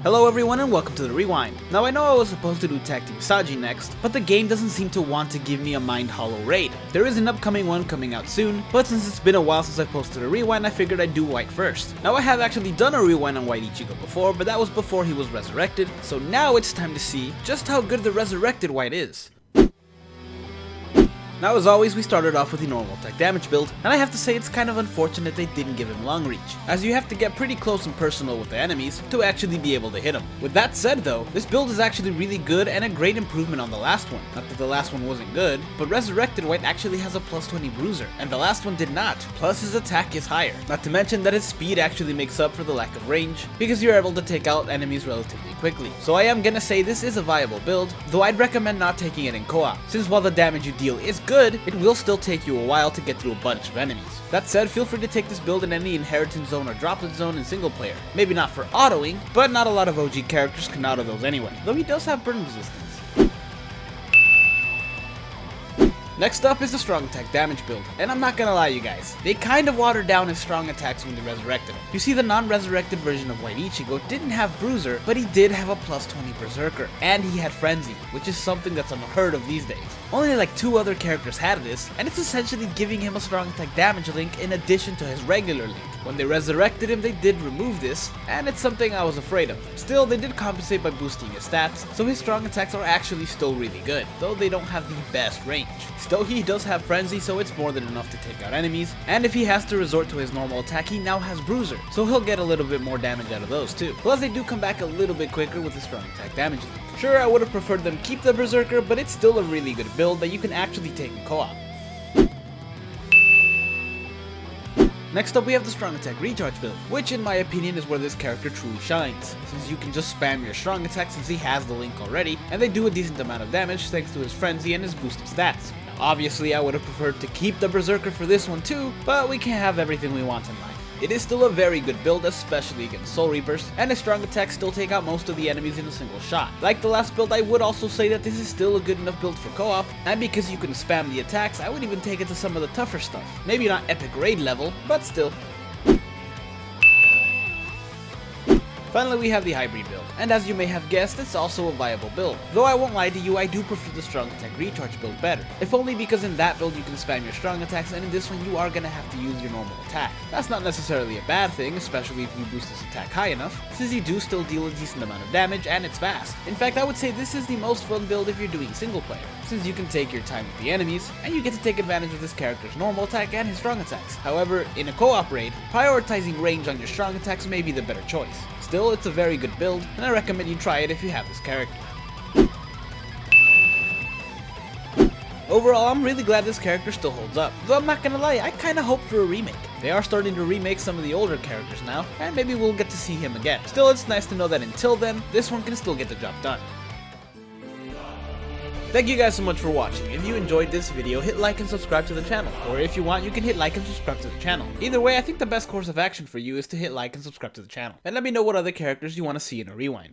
Hello everyone and welcome to the Rewind. Now I know I was supposed to do Tag Team Saji next, but the game doesn't seem to want to give me a Mind Hollow raid. There is an upcoming one coming out soon, but since it's been a while since I posted a Rewind, I figured I'd do White first. Now I have actually done a Rewind on White Ichigo before, but that was before he was resurrected, so now it's time to see just how good the resurrected White is. Now as always, we started off with the normal attack damage build, and I have to say it's kind of unfortunate they didn't give him long reach, as you have to get pretty close and personal with the enemies to actually be able to hit them. With that said though, this build is actually really good and a great improvement on the last one. Not that the last one wasn't good, but Resurrected White actually has a plus 20 bruiser, and the last one did not, plus his attack is higher. Not to mention that his speed actually makes up for the lack of range, because you're able to take out enemies relatively quickly. So I am gonna say this is a viable build, though I'd recommend not taking it in co-op, since while the damage you deal is good, it will still take you a while to get through a bunch of enemies. That said, feel free to take this build in any inheritance zone or droplet zone in single player. Maybe not for autoing, but not a lot of OG characters come out of those anyway, though he does have burn resistance. Next up is the strong attack damage build, and I'm not gonna lie you guys, they kind of watered down his strong attacks when they resurrected him. You see, the non-resurrected version of White Ichigo didn't have Bruiser, but he did have a plus 20 Berserker, and he had Frenzy, which is something that's unheard of these days. Only like 2 other characters had this, and it's essentially giving him a strong attack damage link in addition to his regular link. When they resurrected him, they did remove this, and it's something I was afraid of. Still, they did compensate by boosting his stats, so his strong attacks are actually still really good, though they don't have the best range. Still, he does have Frenzy, so it's more than enough to take out enemies, and if he has to resort to his normal attack, he now has Bruiser, so he'll get a little bit more damage out of those too. Plus, they do come back a little bit quicker with his strong attack damage link. Sure, I would have preferred them keep the Berserker, but it's still a really good build that you can actually take in co-op. Next up we have the strong attack recharge build, which in my opinion is where this character truly shines, since you can just spam your strong attack since he has the link already, and they do a decent amount of damage thanks to his frenzy and his boosted stats. Now, obviously I would have preferred to keep the Berserker for this one too, but we can't have everything we want in life. It is still a very good build, especially against Soul Reapers, and his strong attacks still take out most of the enemies in a single shot. Like the last build, I would also say that this is still a good enough build for co-op, and because you can spam the attacks, I would even take it to some of the tougher stuff. Maybe not epic raid level, but still. Finally, we have the hybrid build, and as you may have guessed, it's also a viable build. Though I won't lie to you, I do prefer the strong attack recharge build better, if only because in that build you can spam your strong attacks, and in this one you are gonna have to use your normal attack. That's not necessarily a bad thing, especially if you boost this attack high enough, since you do still deal a decent amount of damage and it's fast. In fact, I would say this is the most fun build if you're doing single player, since you can take your time with the enemies, and you get to take advantage of this character's normal attack and his strong attacks. However, in a co-op raid, prioritizing range on your strong attacks may be the better choice. Still, it's a very good build, and I recommend you try it if you have this character. Overall, I'm really glad this character still holds up, though I'm not gonna lie, I kinda hope for a remake. They are starting to remake some of the older characters now, and maybe we'll get to see him again. Still, it's nice to know that until then, this one can still get the job done. Thank you guys so much for watching. If you enjoyed this video, hit like and subscribe to the channel. Or if you want, you can hit like and subscribe to the channel. Either way, I think the best course of action for you is to hit like and subscribe to the channel. And let me know what other characters you want to see in a rewind.